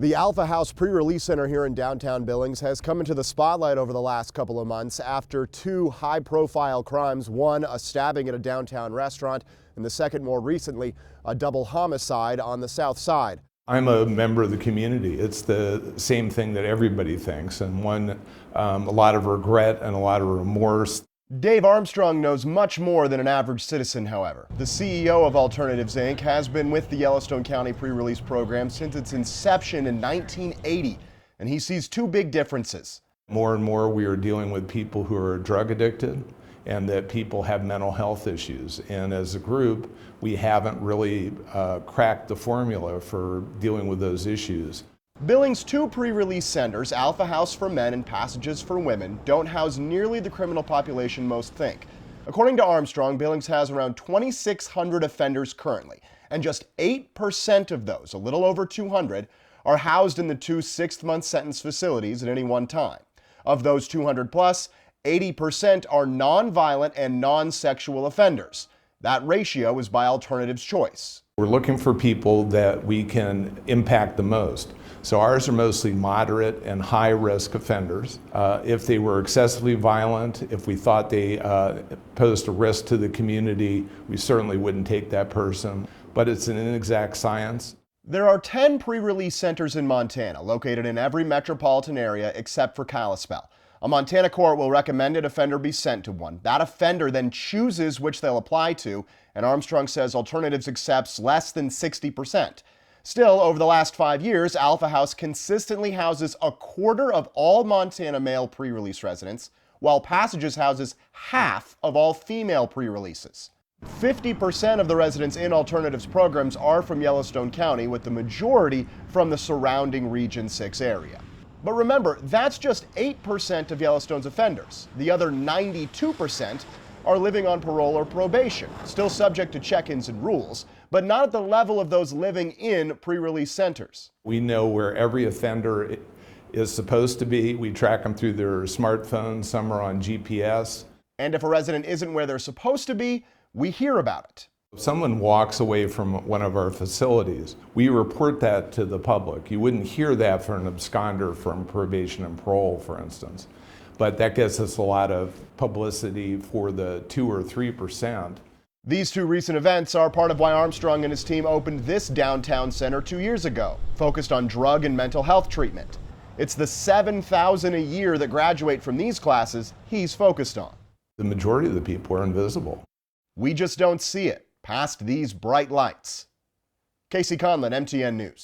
The Alpha House pre-release center here in downtown Billings has come into the spotlight over the last couple of months after two high-profile crimes, one a stabbing at a downtown restaurant and the second more recently a double homicide on the south side. I'm a member of the community. It's the same thing that everybody thinks, and a lot of regret and a lot of remorse. Dave Armstrong knows much more than an average citizen, however. The CEO of Alternatives, Inc. has been with the Yellowstone County pre-release program since its inception in 1980, and he sees two big differences. More and more we are dealing with people who are drug addicted and that people have mental health issues. And as a group, we haven't really cracked the formula for dealing with those issues. Billings' two pre-release centers, Alpha House for men and Passages for women, don't house nearly the criminal population most think. According to Armstrong, Billings has around 2,600 offenders currently, and just 8% of those, a little over 200, are housed in the two sixth-month sentence facilities at any one time. Of those 200 plus, 80% are non-violent and non-sexual offenders. That ratio is by Alternatives' choice. We're looking for people that we can impact the most. So ours are mostly moderate and high-risk offenders. If they were excessively violent, if we thought they posed a risk to the community, we certainly wouldn't take that person. But it's an inexact science. There are 10 pre-release centers in Montana, located in every metropolitan area except for Kalispell. A Montana court will recommend an offender be sent to one. That offender then chooses which they'll apply to, and Armstrong says Alternatives accepts less than 60%. Still, over the last 5 years, Alpha House consistently houses a quarter of all Montana male pre-release residents, while Passages houses half of all female pre-releases. 50% of the residents in Alternatives programs are from Yellowstone County, with the majority from the surrounding Region 6 area. But remember, that's just 8% of Yellowstone's offenders. The other 92% are living on parole or probation, still subject to check-ins and rules, but not at the level of those living in pre-release centers. We know where every offender is supposed to be. We track them through their smartphones. Some are on GPS. And if a resident isn't where they're supposed to be, we hear about it. If someone walks away from one of our facilities, we report that to the public. You wouldn't hear that for an absconder from probation and parole, for instance. But that gets us a lot of publicity for the 2 or 3%. These two recent events are part of why Armstrong and his team opened this downtown center 2 years ago, focused on drug and mental health treatment. It's the 7,000 a year that graduate from these classes he's focused on. The majority of the people are invisible. We just don't see it past these bright lights. Casey Conlon, MTN News.